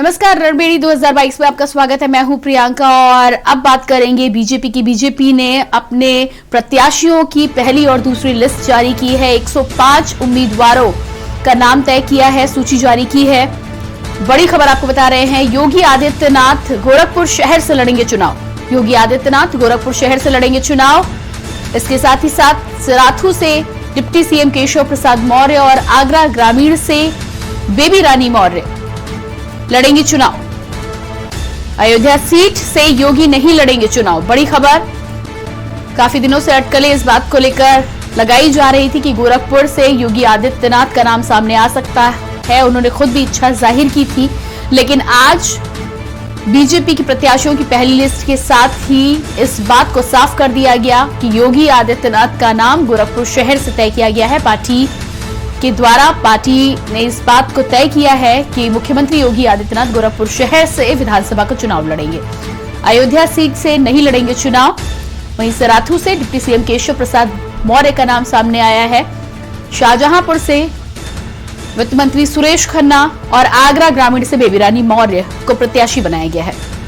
नमस्कार, रणबेड़ी 2022 में आपका स्वागत है। मैं हूं प्रियंका और अब बात करेंगे बीजेपी की। बीजेपी ने अपने प्रत्याशियों की पहली और दूसरी लिस्ट जारी की है। 105 उम्मीदवारों का नाम तय किया है, सूची जारी की है। बड़ी खबर आपको बता रहे हैं, योगी आदित्यनाथ गोरखपुर शहर से लड़ेंगे चुनाव। योगी आदित्यनाथ गोरखपुर शहर से लड़ेंगे चुनाव। इसके साथ ही साथ सराथू से डिप्टी सीएम केशव प्रसाद मौर्य और आगरा ग्रामीण से बेबी रानी मौर्य लड़ेंगे चुनाव। अयोध्या सीट से योगी नहीं लड़ेंगे चुनाव। बड़ी खबर। काफी दिनों से अटकलें इस बात को लेकर लगाई जा रही थी कि गोरखपुर से योगी आदित्यनाथ का नाम सामने आ सकता है। उन्होंने खुद भी इच्छा जाहिर की थी, लेकिन आज बीजेपी के प्रत्याशियों की पहली लिस्ट के साथ ही इस बात को साफ कर दिया गया कि योगी आदित्यनाथ का नाम गोरखपुर शहर से तय किया गया है। पार्टी के द्वारा पार्टी ने इस बात को तय किया है कि मुख्यमंत्री योगी आदित्यनाथ गोरखपुर शहर से विधानसभा का चुनाव लड़ेंगे। अयोध्या सीट से नहीं लड़ेंगे चुनाव। वहीं सराथू से डिप्टी सीएम केशव प्रसाद मौर्य का नाम सामने आया है। शाहजहांपुर से वित्त मंत्री सुरेश खन्ना और आगरा ग्रामीण से बेबी रानी मौर्य को प्रत्याशी बनाया गया है।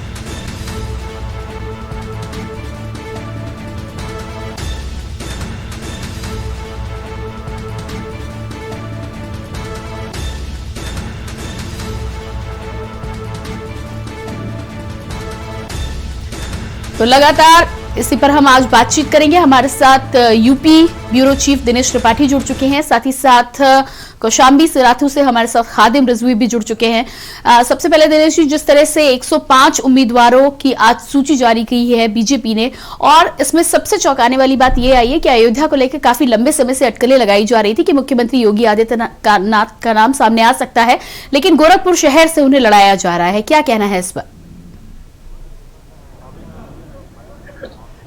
तो लगातार इसी पर हम आज बातचीत करेंगे। हमारे साथ UP bureau chief Dinesh Tripathi जुड़ चुके हैं, साथ ही साथ कौशाम्बी सराथू से हमारे साथ खादिम रिजवी भी जुड़ चुके हैं। सबसे पहले दिनेश जी, जिस तरह से 105 उम्मीदवारों की आज सूची जारी की है बीजेपी ने, और इसमें सबसे चौंकाने वाली बात यह आई है कि अयोध्या को लेकर काफी लंबे समय से अटकलें लगाई जा रही थी कि मुख्यमंत्री योगी आदित्यनाथ का नाम सामने आ सकता है, लेकिन गोरखपुर शहर से उन्हें लड़ाया जा रहा है। क्या कहना है इस पर?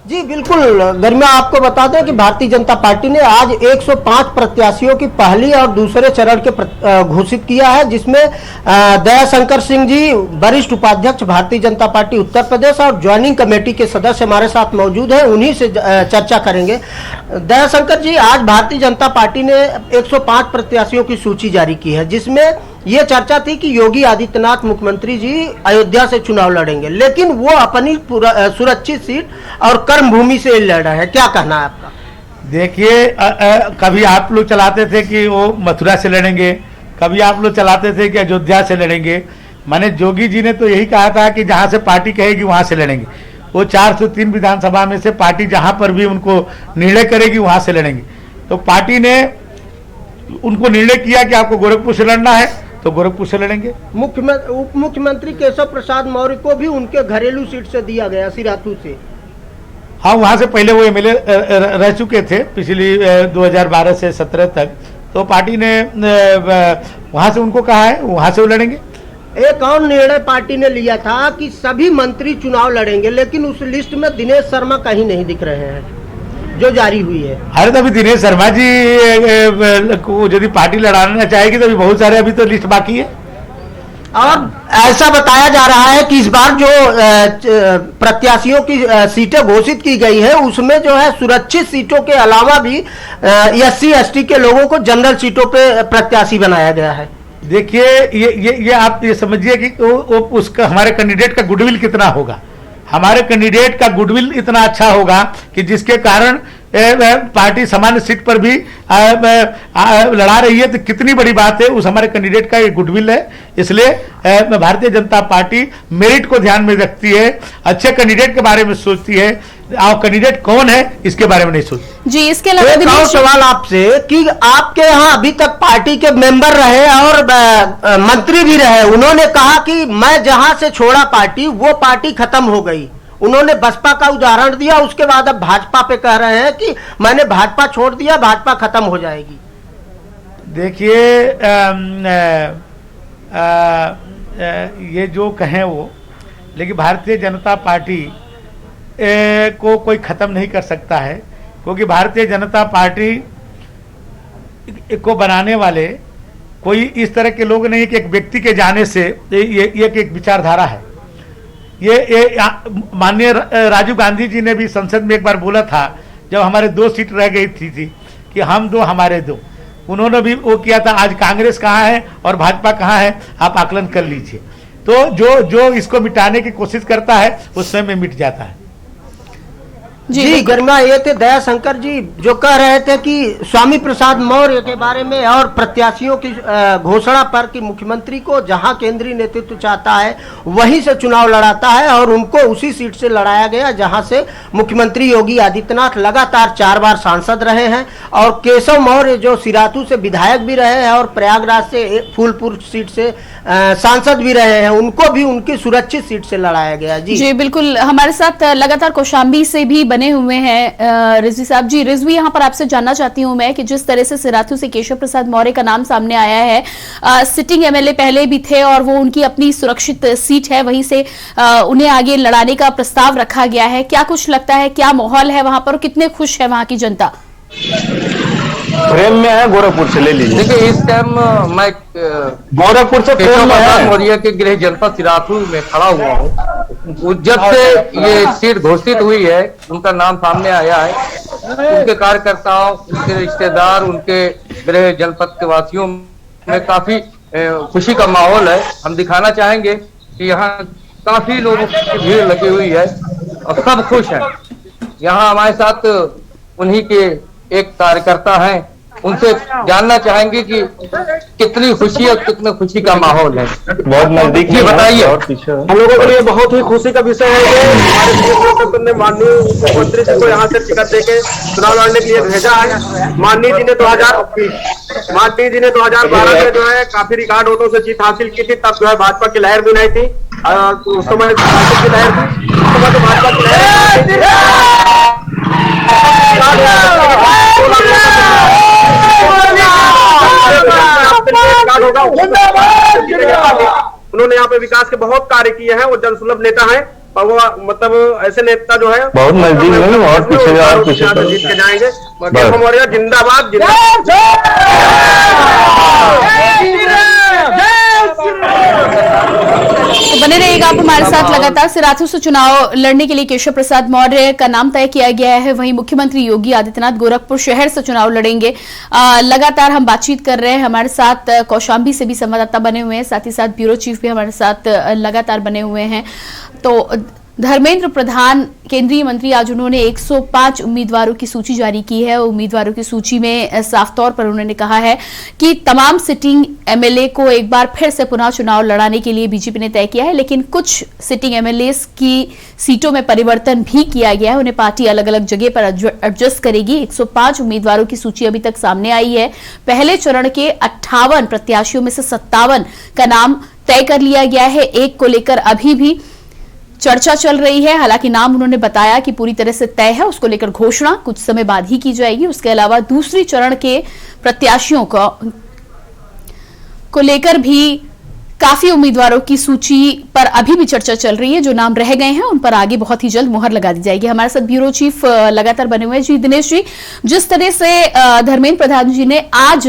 जी बिल्कुल गरिमा, आपको बता दें कि भारतीय जनता पार्टी ने आज 105 प्रत्याशियों की पहली और दूसरे चरण के घोषित किया है, जिसमें दयाशंकर सिंह जी वरिष्ठ उपाध्यक्ष भारतीय जनता पार्टी उत्तर प्रदेश और ज्वाइनिंग कमेटी के सदस्य हमारे साथ मौजूद हैं। उन्हीं से चर्चा करेंगे। दयाशंकर जी, आज भारतीय जनता पार्टी ने 105 प्रत्याशियों की सूची जारी की है, जिसमें ये चर्चा थी कि योगी आदित्यनाथ मुख्यमंत्री जी अयोध्या से चुनाव लड़ेंगे, लेकिन वो अपनी सुरक्षित सीट और कर्मभूमि से लड़ रहे हैं। क्या कहना है आपका? देखिए, कभी आप लोग चलाते थे कि वो मथुरा से लड़ेंगे, कभी आप लोग चलाते थे कि अयोध्या से लड़ेंगे। माने जोगी जी ने तो यही कहा था कि जहां से पार्टी कहेगी वहां से लड़ेंगे। वो 403 विधानसभा में से पार्टी जहां पर भी उनको निर्णय करेगी वहां से लड़ेंगे। तो पार्टी ने उनको निर्णय किया कि आपको गोरखपुर से लड़ना है तो गोरखपुर से लड़ेंगे। उप मुख्यमंत्री केशव प्रसाद मौर्य को भी उनके घरेलू सीट से दिया गया, सिराथू से। हाँ, वहां से पहले वो एमएलए रह चुके थे पिछली 2012 से 17 तक। तो पार्टी ने वहां से उनको कहा है वहां से वो लड़ेंगे। एक और निर्णय पार्टी ने लिया था कि सभी मंत्री चुनाव लड़ेंगे, लेकिन उस लिस्ट में दिनेश शर्मा कहीं नहीं दिख रहे हैं, जो जारी हुई है। अरे तो अभी दिनेश शर्मा जी को यदि पार्टी लड़ाना चाहेगी तो अभी बहुत सारे अभी तो लिस्ट बाकी है। और ऐसा बताया जा रहा है कि इस बार जो प्रत्याशियों की सीटें घोषित की गई है, उसमें जो है सुरक्षित सीटों के अलावा भी SC ST के लोगों को जनरल सीटों पे प्रत्याशी बनाया गया है। देखिए, ये आप ये समझिए कि उसका हमारे कैंडिडेट का गुडविल कितना होगा। हमारे कैंडिडेट का गुडविल इतना अच्छा होगा कि जिसके कारण पार्टी सामान्य सीट पर भी लड़ा रही है, तो कितनी बड़ी बात है। उस हमारे कैंडिडेट का ये गुडविल है। इसलिए भारतीय जनता पार्टी मेरिट को ध्यान में रखती है, अच्छे कैंडिडेट के बारे में सोचती है, और कैंडिडेट कौन है इसके बारे में नहीं सोचती जी। इसके अलावा एक और सवाल आपसे कि आपके यहाँ अभी तक पार्टी के मेंबर रहे और मंत्री भी रहे, उन्होंने कहा कि मैं जहां से छोड़ा पार्टी वो पार्टी खत्म हो गई। उन्होंने बसपा का उदाहरण दिया, उसके बाद अब भाजपा पे कह रहे हैं कि मैंने भाजपा छोड़ दिया, भाजपा खत्म हो जाएगी। देखिए, ये जो कहें वो, लेकिन भारतीय जनता पार्टी को कोई खत्म नहीं कर सकता है, क्योंकि भारतीय जनता पार्टी को बनाने वाले कोई इस तरह के लोग नहीं कि एक व्यक्ति के जाने से ये एक विचारधारा है। ये माननीय राजीव गांधी जी ने भी संसद में एक बार बोला था, जब हमारे 2 सीट रह गई थी कि हम 2 हमारे 2। उन्होंने भी वो किया था। आज कांग्रेस कहाँ है और भाजपा कहाँ है, आप आकलन कर लीजिए। तो जो इसको मिटाने की कोशिश करता है वो स्वयं में मिट जाता है। जी गरिमा, ये थे दयाशंकर जी जो कह रहे थे कि स्वामी प्रसाद मौर्य के बारे में और प्रत्याशियों की घोषणा पर कि मुख्यमंत्री को जहां केंद्रीय नेतृत्व चाहता है वहीं से चुनाव लड़ाता है और उनको उसी सीट से लड़ाया गया जहां से मुख्यमंत्री योगी आदित्यनाथ लगातार 4 बार सांसद रहे हैं। और केशव मौर्य जो सिराथू से विधायक भी रहे हैं और प्रयागराज से फूलपुर सीट से सांसद भी रहे हैं, उनको भी उनकी सुरक्षित सीट से लड़ाया गया। जी बिल्कुल, हमारे साथ लगातार कौशाम्बी से भी बने हुए हैं रिजवी साहब। जी रिजवी, यहाँ पर आपसे जानना चाहती हूँ मैं कि जिस तरह से सिराथू से केशव प्रसाद मौर्य का नाम सामने आया है, सिटिंग एमएलए पहले भी थे और वो उनकी अपनी सुरक्षित सीट है, वहीं से उन्हें आगे लड़ाने का प्रस्ताव रखा गया है। क्या कुछ लगता है, क्या माहौल है वहां पर, कितने खुश है वहां की जनता? प्रेम में है, गोरखपुर से ले लीजिए। देखिए इस टाइम मैं गोरखपुर से प्रेम में है, मौर्य के गृह जनपद सिराथू में खड़ा हुआ हूँ। जब से ये सीट घोषित हुई है, उनका नाम सामने आया है, उनके कार्यकर्ताओं, उनके रिश्तेदार, उनके गृह जनपद के वासियों में काफी खुशी का माहौल है। हम दिखाना चाहेंगे कि यहाँ काफी लोगों की भीड़ लगी हुई है और सब खुश हैं। यहाँ हमारे साथ उन्हीं के एक कार्यकर्ता हैं, उनसे जानना चाहेंगे कि कितनी खुशी और कितने खुशी का माहौल है। बहुत नजदीक ये बताइए। हम लोगों के लिए बहुत ही खुशी का विषय है कि हमारे ने माननीय मुख्यमंत्री जी को यहाँ से टिकट देके चुनाव लड़ने के लिए भेजा है। माननीय जी ने 2012 में जो है काफी रिकॉर्ड वोटों से जीत हासिल की थी। तब जो है भाजपा की लहर भी नहीं थी, उस समय की लहर थी, उस समय तो भाजपा की लहर उन्होंने यहाँ पे विकास के बहुत कार्य किए हैं। वो जनसुलभ नेता है और वो मतलब ऐसे नेता जो है बहुत नजदीक में और पीछे जीत के जाएंगे। केशव मौर्य जिंदाबाद, तो बने रहिएगा आप हमारे साथ लगातार। सिराथू से चुनाव लड़ने के लिए केशव प्रसाद मौर्य का नाम तय किया गया है, वहीं मुख्यमंत्री योगी आदित्यनाथ गोरखपुर शहर से चुनाव लड़ेंगे। लगातार हम बातचीत कर रहे हैं, हमारे साथ कौशाम्बी से भी संवाददाता बने हुए हैं, साथ ही साथ ब्यूरो चीफ भी हमारे साथ लगातार बने हुए हैं। तो धर्मेंद्र प्रधान केंद्रीय मंत्री, आज उन्होंने 105 उम्मीदवारों की सूची जारी की है। उम्मीदवारों की सूची में साफ तौर पर उन्होंने कहा है कि तमाम सिटिंग एमएलए को एक बार फिर से पुनः चुनाव लड़ाने के लिए बीजेपी ने तय किया है, लेकिन कुछ सिटिंग एमएलए की सीटों में परिवर्तन भी किया गया है। उन्हें पार्टी अलग अलग जगह पर एडजस्ट करेगी। 105 उम्मीदवारों की सूची अभी तक सामने आई है। पहले चरण के 58 प्रत्याशियों में से 57 का नाम तय कर लिया गया है। एक को लेकर अभी भी चर्चा चल रही है, हालांकि नाम उन्होंने बताया कि पूरी तरह से तय है, उसको लेकर घोषणा कुछ समय बाद ही की जाएगी। उसके अलावा दूसरी चरण के प्रत्याशियों को लेकर भी काफी उम्मीदवारों की सूची पर अभी भी चर्चा चल रही है। जो नाम रह गए हैं उन पर आगे बहुत ही जल्द मुहर लगा दी जाएगी। हमारे साथ ब्यूरो चीफ लगातार बने हुए हैं। जी दिनेश जी, जिस तरह से धर्मेंद्र प्रधान जी ने आज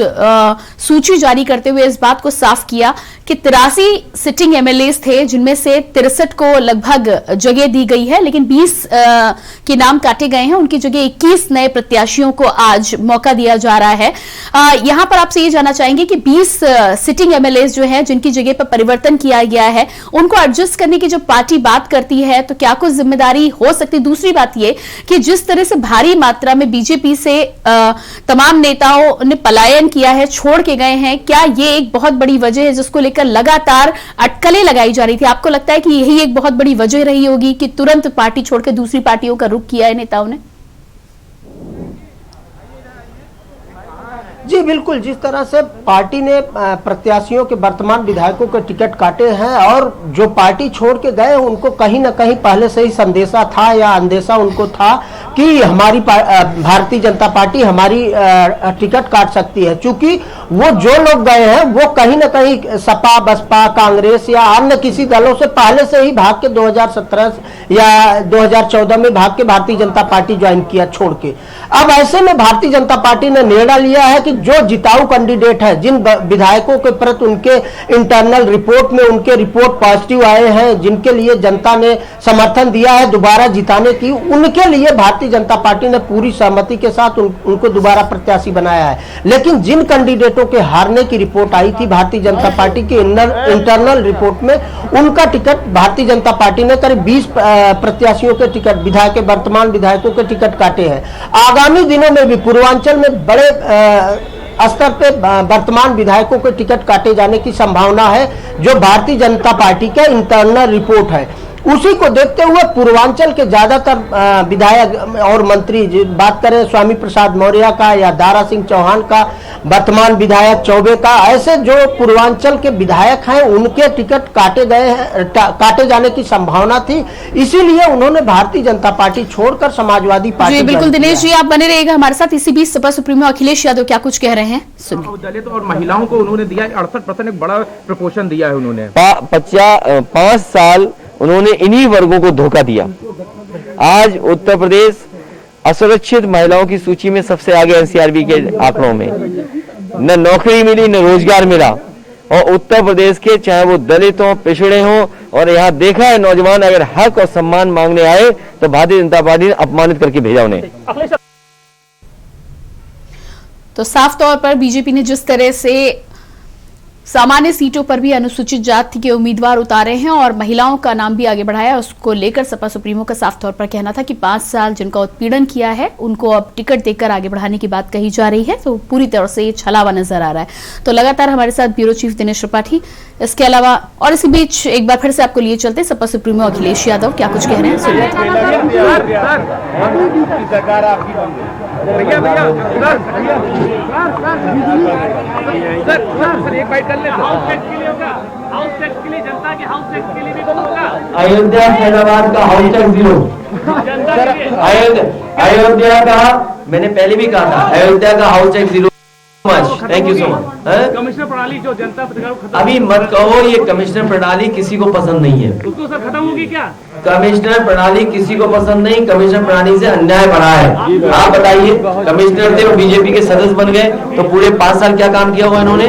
सूची जारी करते हुए इस बात को साफ किया कि 83 सिटिंग एमएलए थे, जिनमें से 63 को लगभग जगह दी गई है, लेकिन 20 के नाम काटे गए हैं। उनकी जगह 21 नए प्रत्याशियों को आज मौका दिया जा रहा है। यहां पर आपसे ये जानना चाहेंगे कि 20 सिटिंग एमएलए जो हैं, जिनकी जगह पर परिवर्तन किया गया है, उनको एडजस्ट करने की जब पार्टी बात करती है तो क्या कुछ जिम्मेदारी हो सकती है? दूसरी बात ये कि जिस तरह से भारी मात्रा में बीजेपी से तमाम नेताओं ने पलायन किया है, छोड़ के गए हैं, क्या ये एक बहुत बड़ी वजह है जिसको लेकर लगातार अटकलें लगाई जा रही थी? आपको लगता है कि यही एक बहुत बड़ी वजह रही होगी कि तुरंत पार्टी छोड़कर दूसरी पार्टियों का रुख किया है नेताओं ने? जी बिल्कुल, जिस तरह से पार्टी ने प्रत्याशियों के वर्तमान विधायकों के टिकट काटे हैं और जो पार्टी छोड़ के गए उनको कहीं ना कहीं पहले से ही संदेशा था या अंदेशा उनको था कि हमारी भारतीय जनता पार्टी हमारी टिकट काट सकती है। चूंकि वो जो लोग गए हैं वो कहीं ना कहीं सपा, बसपा, कांग्रेस या अन्य किसी दलों से पहले से ही भाग के 2017 या 2014 में भाग के भारतीय जनता पार्टी ज्वाइन किया छोड़ के। अब ऐसे में भारतीय जनता पार्टी ने निर्णय लिया है कि जो जिताऊ कैंडिडेट है, जिन विधायकों के प्रति उनके इंटरनल रिपोर्ट में उनके रिपोर्ट पॉजिटिव आए हैं, जिनके लिए जनता ने समर्थन दिया है दोबारा जिताने की, उनके लिए भारतीय जनता पार्टी ने पूरी सहमति के साथ उनको दोबारा प्रत्याशी बनाया है। लेकिन जिन कैंडिडेटों के हारने की रिपोर्ट आई थी भारतीय जनता पार्टी की इंटरनल रिपोर्ट में, उनका टिकट भारतीय जनता पार्टी ने करीब 20 प्रत्याशियों के टिकट, वर्तमान विधायकों के टिकट काटे हैं। आगामी दिनों में भी पूर्वांचल में बड़े स्तर पे वर्तमान विधायकों के टिकट काटे जाने की संभावना है, जो भारतीय जनता पार्टी का इंटरनल रिपोर्ट है। उसी को देखते हुए पूर्वांचल के ज्यादातर विधायक और मंत्री, बात करें स्वामी प्रसाद मौर्य का या दारा सिंह चौहान का, वर्तमान विधायक चौबे का, ऐसे जो पूर्वांचल के विधायक हैं उनके टिकट काटे जाने की संभावना थी। इसीलिए उन्होंने भारतीय जनता पार्टी छोड़कर समाजवादी पार्टी। बिल्कुल दिनेश जी, आप बने रहिएगा हमारे साथ। इसी बीच सपा सुप्रीमो अखिलेश यादव क्या कुछ कह रहे हैं सुनिए। दलित और महिलाओं को उन्होंने दिया 68%, एक बड़ा प्रपोर्शन दिया है उन्होंने। 5 साल उन्होंने इन्हीं वर्गों को धोखा दिया। आज उत्तर प्रदेश असुरक्षित महिलाओं की सूची में सबसे आगे एनसीआरबी के आंकड़ों में, न नौकरी मिली न रोजगार मिला। और उत्तर प्रदेश के चाहे वो दलित हो, पिछड़े हों, और यहाँ देखा है नौजवान अगर हक और सम्मान मांगने आए तो भारतीय जनता पार्टी ने अपमानित करके भेजा उन्हें। तो साफ तौर पर बीजेपी ने जिस तरह से सामान्य सीटों पर भी अनुसूचित जाति के उम्मीदवार उतारे हैं और महिलाओं का नाम भी आगे बढ़ाया, उसको लेकर सपा सुप्रीमो का साफ तौर पर कहना था कि 5 साल जिनका उत्पीड़न किया है उनको अब टिकट देकर आगे बढ़ाने की बात कही जा रही है। तो पूरी तरह से ये छलावा नजर आ रहा है। तो लगातार हमारे साथ ब्यूरो चीफ दिनेश त्रिपाठी, इसके अलावा और इसी बीच एक बार फिर से आपको लिए चलते सपा सुप्रीमो अखिलेश यादव क्या कुछ कह रहे हैं सुनिए। अयोध्या फैजाबाद का हाउस टैक्स जीरो। अयोध्या का मैंने पहले भी कहा था, अयोध्या का house tax zero. Thank you so much. Commissioner प्रणाली जो जनता प्रतिनिधियों अभी मत कहो ये कमिश्नर प्रणाली किसी को पसंद नहीं है। उसको सर खत्म होगी क्या? कमिश्नर प्रणाली किसी को पसंद नहीं, कमिश्नर प्रणाली से अन्याय बढ़ा है। आप बताइए, कमिश्नर थे वो बीजेपी के सदस्य बन गए, तो पूरे 5 साल क्या काम किया हुआ इन्होंने?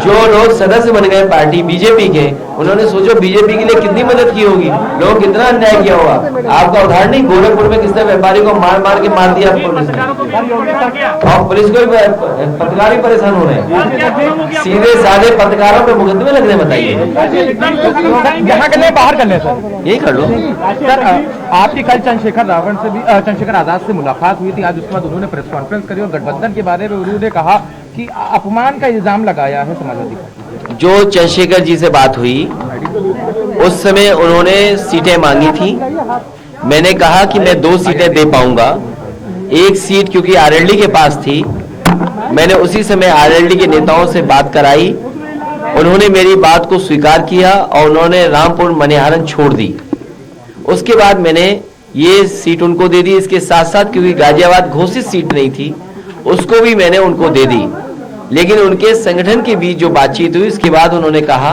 जो लोग सदस्य बन गए पार्टी बीजेपी के, उन्होंने सोचो बीजेपी के लिए कितनी मदद की होगी, लोग कितना अन्याय किया होगा। आपका उदाहरण नहीं, गोरखपुर में किसने व्यापारी को मार मार के मार दिया और पुलिस को भी, पत्रकार भी परेशान हो रहे हैं। सीधे साधे पत्रकारों पे मुकदमे लगने, बताइए। यहाँ के लिए बाहर करने सर यही कर लो सर। आपकी कल चंद्रशेखर आजाद से मुलाकात हुई थी, आज उसके बाद उन्होंने प्रेस कॉन्फ्रेंस करी और गठबंधन के बारे में उन्होंने कहा कि अपमान का इल्जाम लगाया है समाजवादी पार्टी। जो चंद्रशेखर जी से बात हुई उस समय उन्होंने सीटें मांगी थी, मैंने कहा कि मैं 2 सीटें दे पाऊंगा। एक सीट क्योंकि आरएलडी के पास थी, मैंने उसी समय आरएलडी के नेताओं से बात कराई, उन्होंने मेरी बात को स्वीकार किया और उन्होंने रामपुर मनिहारन छोड़ दी। उसके बाद मैंने ये सीट उनको दे दी। इसके साथ साथ क्योंकि गाजियाबाद घोषित सीट नहीं थी, उसको भी मैंने उनको दे दी। लेकिन उनके संगठन के बीच जो बातचीत हुई, उसके बाद उन्होंने कहा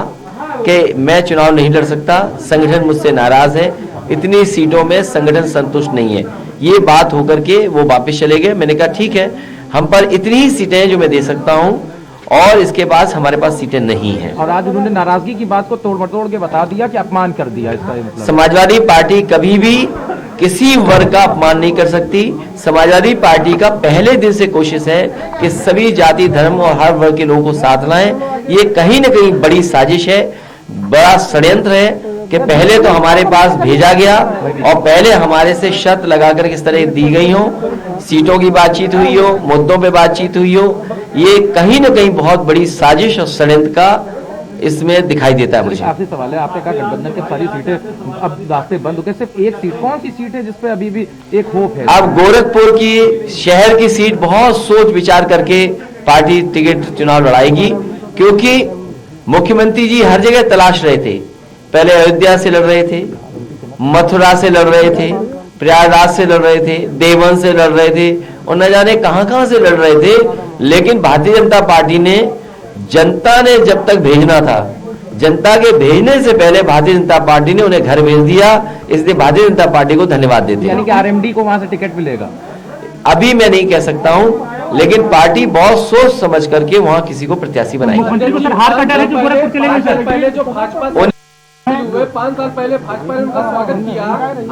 कि मैं चुनाव नहीं लड़ सकता, संगठन मुझसे नाराज है, इतनी सीटों में संगठन संतुष्ट नहीं है। ये बात होकर के वो वापस चले गए। मैंने कहा ठीक है, हम पर इतनी ही सीटें हैं जो मैं दे सकता हूं और इसके पास हमारे पास सीटें नहीं हैं। और आज उन्होंने नाराजगी की बात को तोड़ मटोड़ के बता दिया कि अपमान कर दिया। इसका मतलब समाजवादी पार्टी कभी भी किसी वर्ग का अपमान नहीं कर सकती। समाजवादी पार्टी का पहले दिन से कोशिश है कि सभी जाति धर्म और हर वर्ग के लोगों को साथ लाएं। ये कहीं न कहीं बड़ी साजिश है, बड़ा षड्यंत्र है कि पहले तो हमारे पास भेजा गया और पहले हमारे से शर्त लगाकर किस तरह दी गई हो, सीटों की बातचीत हुई हो, मुद्दों पे बातचीत हुई हो। ये कहीं न कहीं बहुत बड़ी साजिश और षड्यंत्र का इसमें दिखाई देता है मुझे। आखिरी सवाल है, आपने कहा गठबंधन की सारी सीटें अब रास्ते बंद हो गए, सिर्फ एक सीट, कौन सी सीट है जिसपे अभी भी एक होप है? अब गोरखपुर की शहर की सीट बहुत सोच विचार करके पार्टी टिकट चुनाव लड़ाएगी, क्योंकि मुख्यमंत्री जी हर जगह तलाश रहे थे। पहले अयोध्या से लड़ रहे थे, मथुरा से लड़ रहे थे, प्रयागराज से लड़ रहे थे, देवन से लड़ रहे थे और न जाने कहां से लड़ रहे थे। लेकिन भारतीय जनता पार्टी ने, जनता ने जब तक भेजना था, जनता के भेजने से पहले भारतीय जनता पार्टी ने उन्हें घर भेज दिया। इसलिए भारतीय जनता पार्टी को धन्यवाद देते हैं। यानी कि आरएमडी को वहां से टिकट मिलेगा? अभी मैं नहीं कह सकता हूं, लेकिन पार्टी बहुत सोच समझ करके वहां किसी को प्रत्याशी बनाएगी। मुख्यमंत्री को सर हार कटा है जो गोरखपुर चलेंगे सर। पहले जो भाजपा हुए 5 साल पहले भाजपा ने उनका स्वागत किया,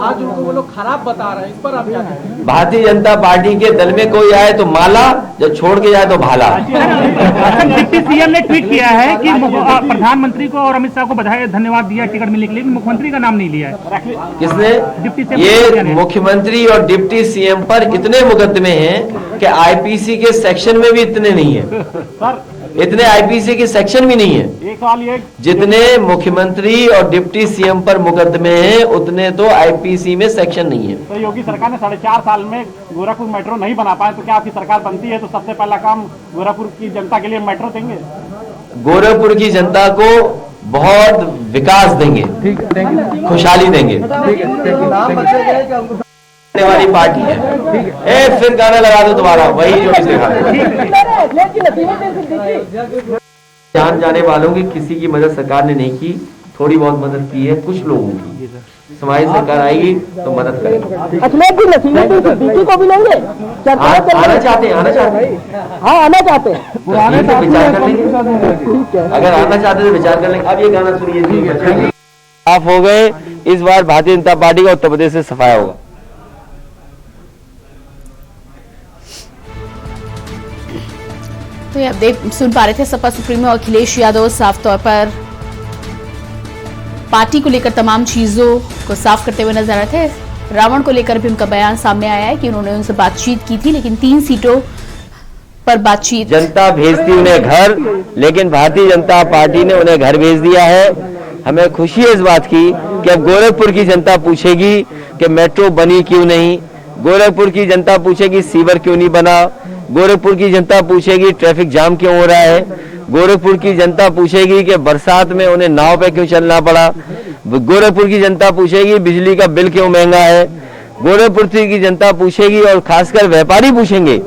आज उनको वो लोग खराब बता रहे हैं, इस पर आप क्या कहेंगे? भारतीय जनता पार्टी के दल में कोई आए तो माला, जब छोड़ के जाए तो भाला। डिप्टी सीएम ने ट्वीट किया है कि प्रधानमंत्री को और अमित शाह को बधाई धन्यवाद दिया टिकट मिलने के लिए, मुख्यमंत्री का नाम नहीं लिया है। किसने? Deputy CM. ये मुख्यमंत्री और डिप्टी सीएम पर इतने मुकदमे हैं कि आईपीसी के सेक्शन में भी इतने नहीं है, इतने आईपीसी के सेक्शन भी नहीं है। जितने मुख्यमंत्री और डिप्टी सीएम पर मुकदमे हैं उतने तो आईपीसी में सेक्शन नहीं है। तो योगी सरकार ने 4.5 साल में गोरखपुर मेट्रो नहीं बना पाए, तो क्या आपकी सरकार बनती है तो सबसे पहला काम गोरखपुर की जनता के लिए मेट्रो देंगे? गोरखपुर की जनता को बहुत विकास देंगे, खुशहाली देंगे वाली पार्टी है। फिर गाना लगा दो दोबारा, वही जो जान जाने वालों की किसी की मदद सरकार ने नहीं की, थोड़ी बहुत मदद की है कुछ लोगों की। हमारी सरकार आएगी तो मदद करेंगे। अखिलेश जी नसीबी को भी लेंगे, आना चाहते हैं। हाँ आना चाहते हैं, विचार कर लेंगे, अगर आना चाहते तो विचार कर लेंगे। अब ये गाना सुनिए, साफ हो गए। इस बार भारतीय जनता पार्टी का उत्तर प्रदेश से सफाया होगा। तो ये आप सुन पा रहे थे सपा सुप्रीमो अखिलेश यादव साफ तौर पर पार्टी को लेकर तमाम चीजों को साफ करते हुए नजर आ रहे थे। रावण को लेकर भी उनका बयान सामने आया है कि उन्होंने उनसे बातचीत की थी, लेकिन 3 सीटों पर बातचीत। जनता भेजती उन्हें घर, लेकिन भारतीय जनता पार्टी ने उन्हें घर भेज दिया है। हमें खुशी है इस बात की कि अब गोरखपुर की जनता पूछेगी कि मेट्रो बनी क्यों नहीं, गोरखपुर की जनता पूछेगी सीवर क्यों नहीं बना, गोरखपुर की जनता पूछेगी ट्रैफिक जाम क्यों हो रहा है, गोरखपुर की जनता पूछेगी कि बरसात में उन्हें नाव पे क्यों चलना पड़ा, गोरखपुर की जनता पूछेगी बिजली का बिल क्यों महंगा है, गोरखपुर की जनता पूछेगी और खासकर व्यापारी पूछेंगे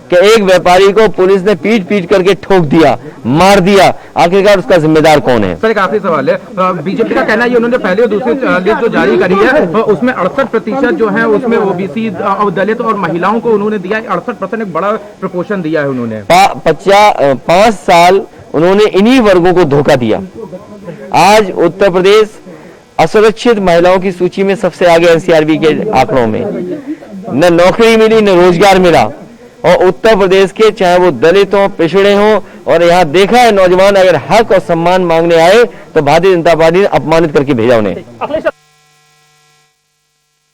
कि एक व्यापारी को पुलिस ने पीट करके ठोक दिया, मार दिया, आखिरकार उसका जिम्मेदार कौन है। सर एक आखिरी सवाल है, बीजेपी का कहना है उन्होंने पहले और दूसरी लिस्ट जो जारी करी है उसमें 68% जो है उसमें ओबीसी दलित और महिलाओं को उन्होंने दिया है। 68% एक बड़ा प्रपोर्शन दिया है उन्होंने। 5 साल उन्होंने इन्हीं वर्गों को धोखा दिया। आज उत्तर प्रदेश असुरक्षित महिलाओं की सूची में सबसे आगे एनसीआरबी के आंकड़ों में, न नौकरी मिली न रोजगार मिला। और उत्तर प्रदेश के चाहे वो दलित हो, पिछड़े हों, और यहाँ देखा है नौजवान अगर हक और सम्मान मांगने आए तो भारतीय जनता पार्टी ने अपमानित करके भेजा उन्हें।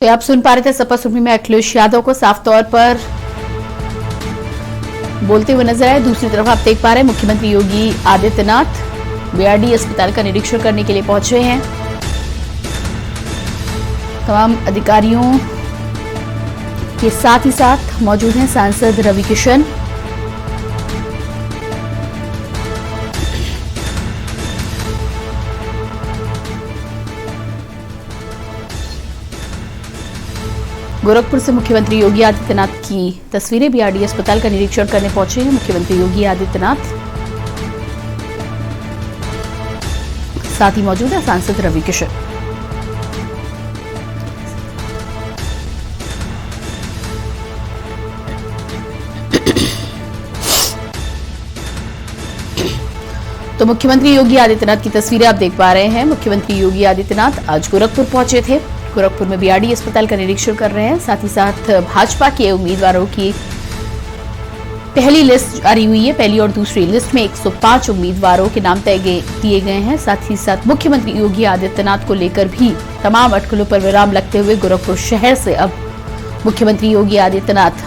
तो आप सुन पा रहे थे सपा सुप्रीमो में अखिलेश यादव को साफ तौर पर बोलते हुए नजर आए। दूसरी तरफ आप देख पा रहे हैं मुख्यमंत्री योगी आदित्यनाथ बीआरडी अस्पताल का निरीक्षण करने के लिए पहुंचे हैं। तमाम अधिकारियों के साथ ही साथ मौजूद हैं सांसद रवि किशन। गोरखपुर से मुख्यमंत्री योगी आदित्यनाथ की तस्वीरें। बीआरडी अस्पताल का निरीक्षण करने पहुंचे हैं मुख्यमंत्री योगी आदित्यनाथ, साथ ही मौजूद है सांसद रवि किशन। तो मुख्यमंत्री योगी आदित्यनाथ की तस्वीरें आप देख पा रहे हैं। मुख्यमंत्री योगी आदित्यनाथ आज गोरखपुर पहुंचे थे। गोरखपुर में बीआरडी अस्पताल का निरीक्षण कर रहे हैं। साथ ही साथ भाजपा के उम्मीदवारों की पहली लिस्ट जारी हुई है। पहली और दूसरी लिस्ट में 105 उम्मीदवारों के नाम तय दिए गए हैं। साथ ही साथ मुख्यमंत्री योगी आदित्यनाथ को लेकर भी तमाम अटकलों पर विराम लगते हुए गोरखपुर शहर से अब मुख्यमंत्री योगी आदित्यनाथ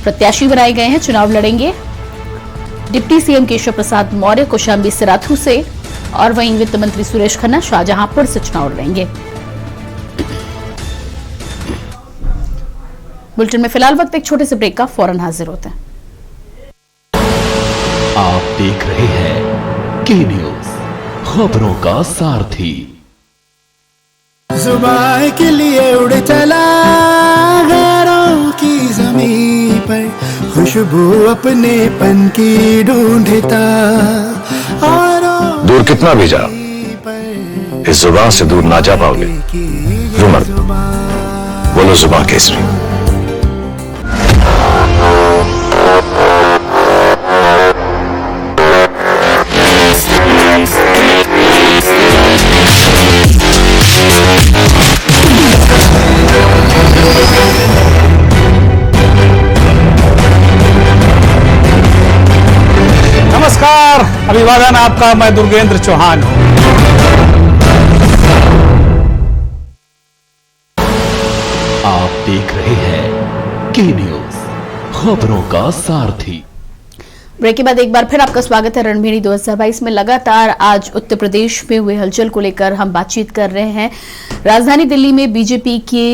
प्रत्याशी बनाए गए हैं, चुनाव लड़ेंगे। डिप्टी सीएम केशव प्रसाद मौर्य कौशाम्बी सिराथू से और वहीं वित्त मंत्री सुरेश खन्ना शाहजहांपुर से चुनाव लड़ेंगे। बुलेटिन में फिलहाल वक्त एक छोटे से ब्रेक का, फौरन हाजिर होते हैं। आप देख रहे हैं के न्यूज, खबरों का सारथी। जुबान के लिए उड़ चला गैरों की ज़मीं पर, खुशबू अपने पन की ढूंढता। दूर कितना भी जा, इस जुबान से दूर ना जा पाओगे। रुमर बोलो जुबान केसरी। नमस्कार, अभिवादन आपका। मैं दुर्गेंद्र चौहान हूं। आप देख रहे हैं के न्यूज, खबरों का सारथी। ब्रेक के बाद एक बार फिर आपका स्वागत है। रणभेरी 2022 में लगातार आज उत्तर प्रदेश में हुए हलचल को लेकर हम बातचीत कर रहे हैं। राजधानी दिल्ली में बीजेपी के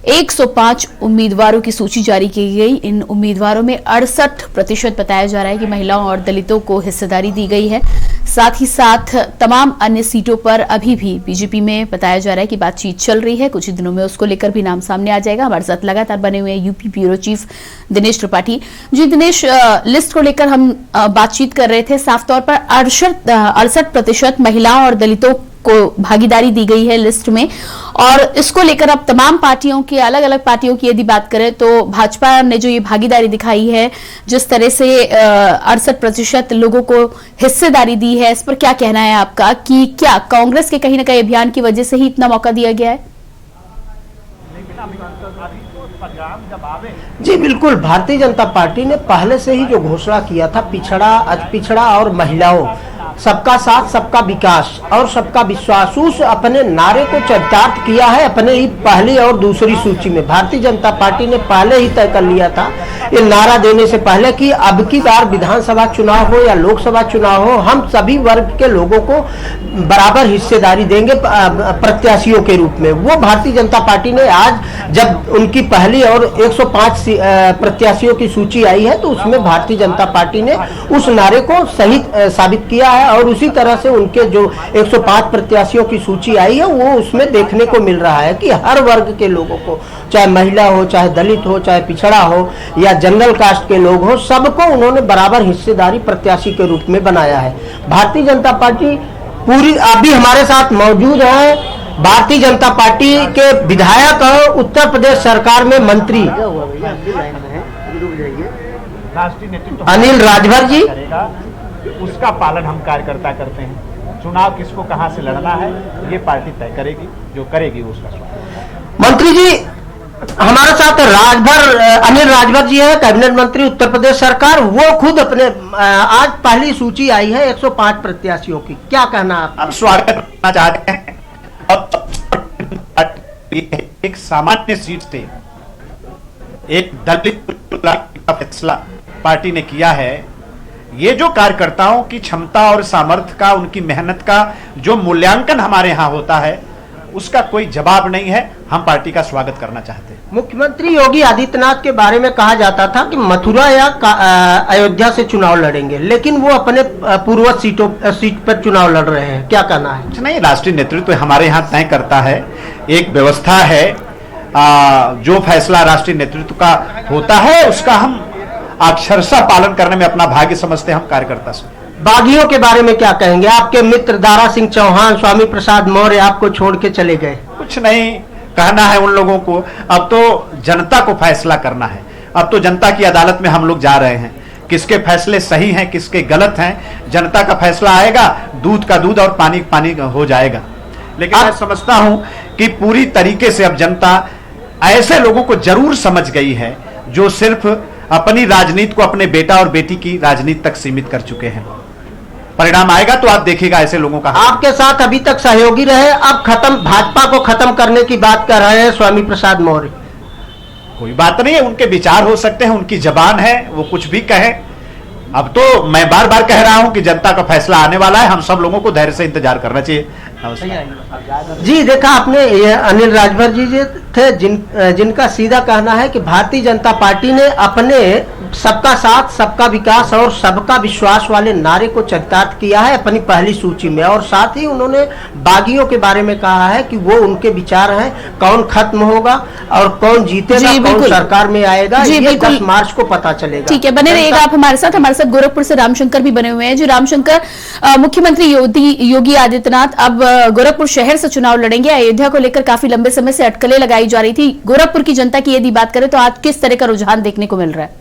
105 उम्मीदवारों की सूची जारी की गई। इन उम्मीदवारों में 68% बताया जा रहा है कि महिलाओं और दलितों को हिस्सेदारी दी गई है। साथ ही साथ तमाम अन्य सीटों पर अभी भी बीजेपी में बताया जा रहा है कि बातचीत चल रही है। कुछ ही दिनों में उसको लेकर भी नाम सामने आ जाएगा। हमारे साथ लगातार बने हुए UP bureau chief Dinesh Tripathi ji. Dinesh, list को लेकर हम बातचीत कर रहे थे। साफ तौर पर 68% महिलाओं और दलितों को भागीदारी दी गई है लिस्ट में, और इसको लेकर अब तमाम पार्टियों की, अलग अलग पार्टियों की यदि बात करें तो भाजपा ने जो ये भागीदारी दिखाई है, जिस तरह से 68% लोगों को हिस्सेदारी दी है, इस पर क्या कहना है आपका? कि क्या कांग्रेस के कहीं ना कहीं अभियान की वजह से ही इतना मौका दिया गया है? जी बिल्कुल, भारतीय जनता पार्टी ने पहले से ही जो घोषणा किया था, पिछड़ा, अतिपिछड़ा और महिलाओं, सबका साथ, सबका विकास और सबका विश्वास, उस अपने नारे को चरितार्थ किया है अपने ही पहली और दूसरी सूची में। भारतीय जनता पार्टी ने पहले ही तय कर लिया था ये नारा देने से पहले कि अब की बार विधानसभा चुनाव हो या लोकसभा चुनाव हो, हम सभी वर्ग के लोगों को बराबर हिस्सेदारी देंगे प्रत्याशियों के रूप में। वो भारतीय जनता पार्टी ने आज जब उनकी पहली और 105 प्रत्याशियों की सूची आई है, तो उसमें भारतीय जनता पार्टी ने उस नारे को सही साबित किया है। और उसी तरह से उनके जो 105 प्रत्याशियों की सूची आई है, वो उसमें देखने को मिल रहा है कि हर वर्ग के लोगों को, चाहे महिला हो, चाहे दलित हो, चाहे पिछड़ा हो या जनरल कास्ट के लोग हो, सबको उन्होंने बराबर हिस्सेदारी प्रत्याशी के रूप में बनाया है। भारतीय जनता पार्टी पूरी अभी हमारे साथ मौजूद है भारतीय जनता पार्टी के विधायक और उत्तर प्रदेश सरकार में मंत्री अनिल राजभर जी। उसका पालन हम कार्यकर्ता करते हैं। चुनाव किसको कहां से लड़ना है ये पार्टी तय करेगी, जो करेगी उसका। मंत्री जी हमारे साथ अनिल राजभर जी है, कैबिनेट मंत्री उत्तर प्रदेश सरकार। वो खुद अपने आज पहली सूची आई है 105 प्रत्याशियों की, क्या कहना आप? स्वागत करना चाहते हैं। एक सामान्य सीट से एक दलित का फैसला पार्टी ने किया है। ये जो कार्यकर्ताओं की क्षमता और सामर्थ्य का, उनकी मेहनत का जो मूल्यांकन हमारे यहाँ होता है, उसका कोई जवाब नहीं है। हम पार्टी का स्वागत करना चाहते हैं। मुख्यमंत्री योगी आदित्यनाथ के बारे में कहा जाता था कि मथुरा या अयोध्या से चुनाव लड़ेंगे, लेकिन वो अपने पूर्वज सीट पर चुनाव लड़ रहे हैं, क्या कहना है? नहीं, राष्ट्रीय नेतृत्व हमारे यहाँ तय करता है। एक व्यवस्था है, जो फैसला राष्ट्रीय नेतृत्व का होता है उसका हम अक्षरशः पालन करने में अपना भाग्य समझते हैं हम कार्यकर्ता से। बागियों के बारे में क्या कहेंगे? आपके मित्र दारा सिंह चौहान, स्वामी प्रसाद मौर्य आपको छोड़ के चले गए। कुछ नहीं कहना है उन लोगों को, अब तो जनता को फैसला करना है। अब तो जनता की अदालत में हम लोग जा रहे हैं। किसके फैसले सही हैं, किसके गलत हैं, जनता का फैसला आएगा। दूध का दूध और पानी का पानी हो जाएगा। लेकिन मैं समझता हूं कि पूरी तरीके से अब जनता ऐसे लोगों को जरूर समझ गई है जो सिर्फ अपनी राजनीति को अपने बेटा और बेटी की राजनीति तक सीमित कर चुके हैं। परिणाम आएगा तो आप देखिएगा ऐसे लोगों का। आपके साथ अभी तक सहयोगी रहे, अब भाजपा को खत्म करने की बात कर रहे हैं स्वामी प्रसाद मौर्य। कोई बात नहीं है, उनके विचार हो सकते हैं, उनकी जबान है, वो कुछ भी कहें। अब तो मैं बार बार कह रहा हूं कि जनता का फैसला आने वाला है। हम सब लोगों को धैर्य से इंतजार करना चाहिए। जी देखा आपने, ये अनिल राजभर जी थे जिनका सीधा कहना है कि भारतीय जनता पार्टी ने अपने सबका साथ, सबका विकास और सबका विश्वास वाले नारे को चरितार्थ किया है अपनी पहली सूची में। और साथ ही उन्होंने बागियों के बारे में कहा है कि वो उनके विचार हैं, कौन खत्म होगा और कौन जीतेगा, कौन सरकार में आएगा, ये 10 मार्च को पता चलेगा। ठीक है, बने रहिएगा आप हमारे साथ। गोरखपुर से रामशंकर भी बने हुए हैं। जी रामशंकर, मुख्यमंत्री योगी आदित्यनाथ अब गोरखपुर शहर से चुनाव लड़ेंगे। अयोध्या को लेकर काफी लंबे समय से अटकलें लगाई जा रही थी। गोरखपुर की जनता की यदि बात करें तो आज किस तरह का रुझान देखने को मिल रहा है?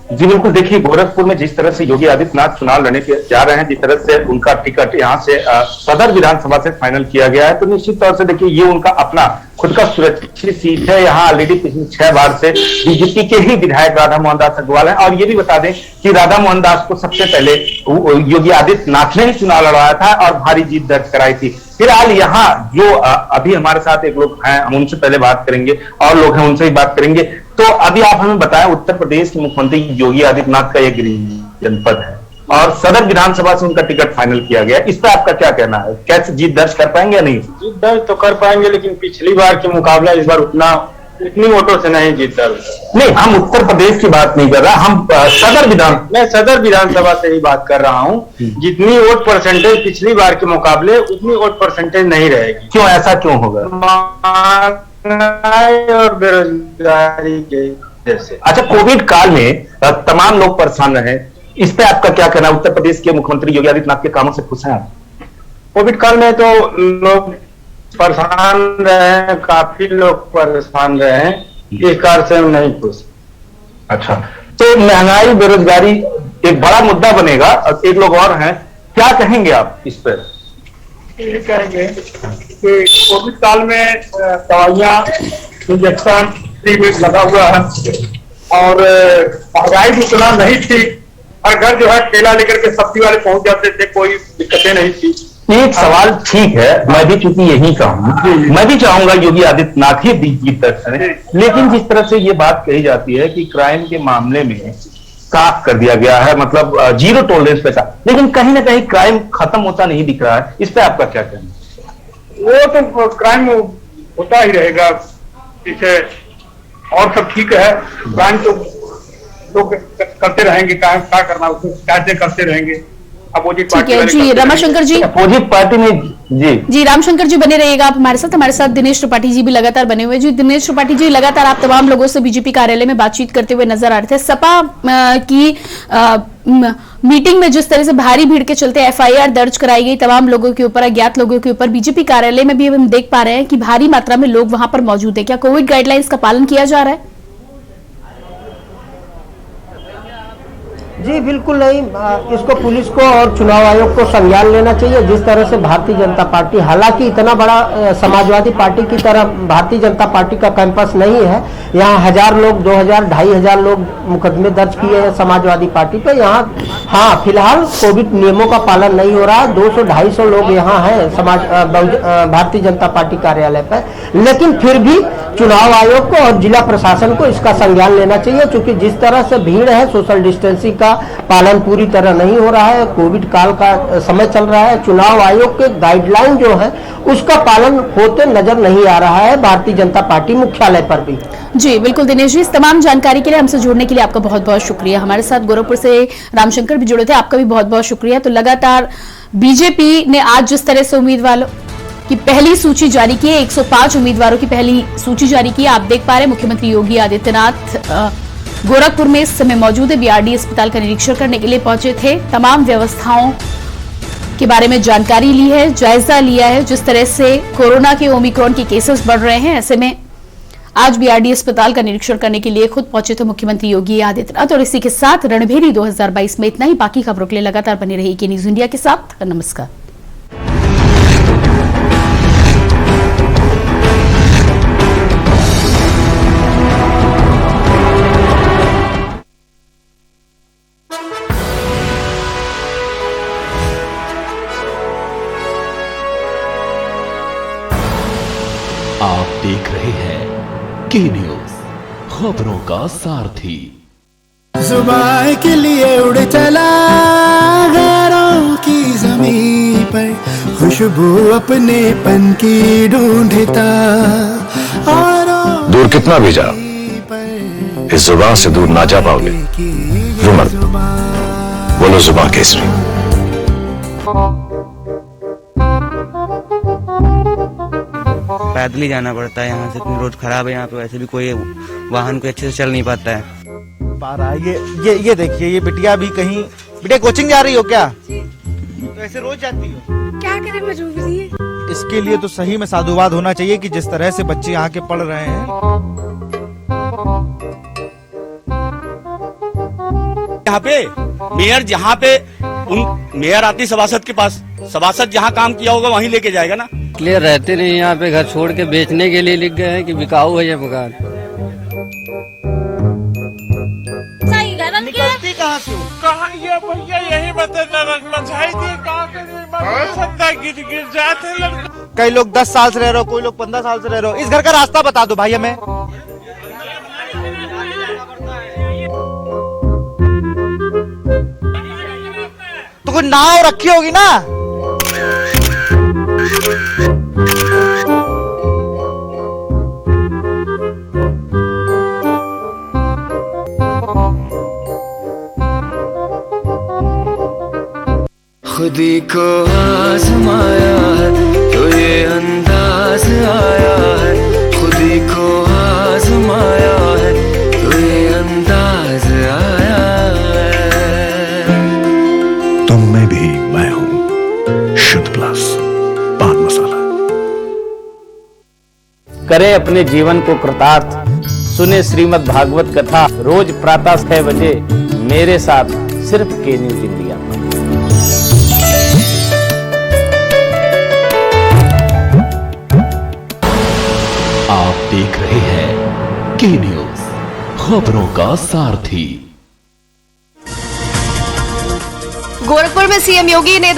जी बिल्कुल, देखिए गोरखपुर में जिस तरह से योगी आदित्यनाथ चुनाव लड़ने जा रहे हैं, जिस तरह से उनका टिकट यहाँ से सदर विधानसभा से फाइनल किया गया है, तो निश्चित तौर से देखिए ये उनका अपना खुद का सुरक्षित सीट है। यहाँ ऑलरेडी पिछले 6 बार से बीजेपी के ही विधायक राधा मोहन दास अग्रवाल हैं। और ये भी बता दें कि राधा मोहन दास को सबसे पहले योगी आदित्यनाथ ने ही चुनाव लड़वाया था और भारी जीत दर्ज कराई थी। फिलहाल यहाँ जो अभी हमारे साथ एक लोग हैं, हम उनसे पहले बात करेंगे, और लोग हैं उनसे ही बात करेंगे। तो अभी आप हमें बताएं, उत्तर प्रदेश के मुख्यमंत्री योगी आदित्यनाथ का यह गृह जनपद है और सदर विधानसभा से उनका टिकट फाइनल किया गया, इस पर आपका क्या कहना है? कैसे जीत दर्ज कर पाएंगे या नहीं? जीत दर्ज तो कर पाएंगे, लेकिन पिछली बार के मुकाबला इस बार उतनी वोटों से नहीं जीत दर्ज। नहीं, हम उत्तर प्रदेश की बात नहीं कर रहा, हम मैं सदर विधानसभा से ही बात कर रहा हूँ। जितनी वोट परसेंटेज पिछली बार के मुकाबले उतनी वोट परसेंटेज नहीं रहेगी। क्यों, ऐसा क्यों होगा? और बेरोजगारी के जैसे। अच्छा, कोविड काल में तमाम लोग परेशान रहे, इस पे आपका क्या कहना? उत्तर प्रदेश के मुख्यमंत्री योगी आदित्यनाथ के कामों से खुश हैं आप? कोविड काल में तो लोग परेशान रहे, काफी लोग परेशान रहे हैं, इस कारण से हम नहीं खुश। अच्छा, तो महंगाई बेरोजगारी एक बड़ा मुद्दा बनेगा। और एक लोग और हैं, क्या कहेंगे आप इस पर? ये कहेंगे कि कोविड काल में दवाइयाँ, इंजेक्शन लगा हुआ है और महंगाई भी उतना नहीं थी। हर घर जो है ठेला लेकर के सब्जी वाले पहुंच जाते थे, कोई दिक्कतें नहीं थी। एक सवाल ठीक है, मैं भी चूंकि यही कहूंगा, मैं भी चाहूंगा योगी आदित्यनाथ ही जीत दर्ज करें, लेकिन जिस तरह से ये बात कही जाती है कि क्राइम के मामले में साफ कर दिया गया है, मतलब जीरो टॉलरेंस पे था, लेकिन कहीं ना कहीं क्राइम खत्म होता नहीं दिख रहा है, इस पे आपका क्या कहना? वो तो क्राइम होता ही रहेगा पीछे, और सब ठीक है। क्राइम तो लोग करते रहेंगे, क्या करना, उसको कैसे करते रहेंगे। अपोजिट ठीक है जी, रमाशंकर जी, अपोजिट पार्टी में जी रामशंकर जी बने रहिएगा आप हमारे साथ दिनेश त्रिपाठी जी भी लगातार बने हुए। जी दिनेश त्रिपाठी जी, लगातार आप तमाम लोगों से बीजेपी कार्यालय में बातचीत करते हुए नजर आ रहे थे। सपा की मीटिंग में जिस तरह से भारी भीड़ के चलते एफआईआर दर्ज कराई गई तमाम लोगों के ऊपर, अज्ञात लोगों के ऊपर, बीजेपी कार्यालय में भी हम देख पा रहे हैं कि भारी मात्रा में लोग वहां पर मौजूद है। क्या कोविड गाइडलाइंस का पालन किया जा रहा है? जी बिल्कुल नहीं, इसको पुलिस को और चुनाव आयोग को संज्ञान लेना चाहिए। जिस तरह से भारतीय जनता पार्टी, हालांकि इतना बड़ा समाजवादी पार्टी की तरह भारतीय जनता पार्टी का कैंपस नहीं है, यहाँ 1000 लोग, 2000, 2500 लोग मुकदमे दर्ज किए हैं समाजवादी पार्टी पे। यहाँ हाँ फिलहाल कोविड नियमों का पालन नहीं हो रहा है, 200-250 लोग यहाँ हैं भारतीय जनता पार्टी कार्यालय पर, लेकिन फिर भी चुनाव आयोग को और जिला प्रशासन को इसका संज्ञान लेना चाहिए, क्योंकि जिस तरह से भीड़ है, सोशल डिस्टेंसिंग का पालन पूरी तरह नहीं हो रहा है, कोविड काल का समय चल रहा है, चुनाव आयोग के गाइडलाइन जो है उसका पालन होते नजर नहीं आ रहा है भारतीय जनता पार्टी मुख्यालय पर भी। जी बिल्कुल दिनेश जी, इस तमाम जानकारी के लिए, हमसे जुड़ने के लिए आपका बहुत बहुत शुक्रिया। हमारे साथ गोरखपुर से रामशंकर भी जुड़े थे, आपका भी बहुत बहुत शुक्रिया। तो लगातार बीजेपी ने आज जिस तरह से उम्मीदवारों की पहली सूची जारी की है, 105 उम्मीदवारों की पहली सूची जारी की है, आप देख पा रहे हैं। मुख्यमंत्री योगी आदित्यनाथ गोरखपुर में इस समय मौजूद है, बीआरडी अस्पताल का निरीक्षण करने के लिए पहुंचे थे, तमाम व्यवस्थाओं के बारे में जानकारी ली है, जायजा लिया है। जिस तरह से कोरोना के ओमिक्रॉन के केसेस बढ़ रहे हैं, ऐसे में आज बीआरडी अस्पताल का निरीक्षण करने के लिए खुद पहुंचे थे मुख्यमंत्री योगी आदित्यनाथ। और इसी के साथ रणभेरी 2022 में इतना ही। बाकी खबरों के लिए लगातार बने रहिए न्यूज इंडिया के साथ। नमस्कार। आप देख रहे हैं के न्यूज, खबरों का सारथी। जुबान के लिए उड़ चला गैरों की ज़मीं पर, खुशबू अपने पन की ढूंढता और दूर कितना भी जा, इस जुबान से दूर ना जा पाओगे। रुमर बोलो जुबान केसरी। पैदल ही जाना पड़ता है, यहाँ से इतनी रोड खराब है, यहाँ पे वैसे भी कोई वाहन को अच्छे से चल नहीं पाता है। ये देखिए, ये बिटिया भी कहीं, बिटिया कोचिंग जा रही हो क्या? तो ऐसे रोज जाती हो? क्या करें, मजबूरी है। इसके लिए तो सही में साधुवाद होना चाहिए कि जिस तरह से बच्चे यहाँ के पढ़ रहे हैं। यहाँ पे मेयर जहाँ पे मेयर आती सभासद के पास, सभासद जहाँ काम किया होगा वहीं लेके जाएगा ना। इसलिए रहते नहीं यहाँ पे, घर छोड़ के बेचने के लिए लिख गए हैं कि बिकाऊ है ये मकान। निकलती कहाँ से? कहाँ ये भैया यही बता बचाई थी, कहाँ गिर जाते लड़के। कई लोग 10 साल से रह रहे हो, कोई लोग 15 साल से रह रहे हो। इस घर का रास्ता बता दो भाई हमें। तो कोई नाव रखी होगी ना। खुदी को आजमाया है तो ये अंदाज आया है, खुदी को आजमाया है तो ये अंदाज आया है। तुम में भी मैं हूं, शुद्ध प्लस पान मसाला। करे अपने जीवन को कृतार्थ, सुने श्रीमद् भागवत कथा रोज प्रातः 6 बजे मेरे साथ सिर्फ के न्यूज इंडिया। आप देख रहे हैं के न्यूज, खबरों का सारथी। गोरखपुर में सीएम योगी ने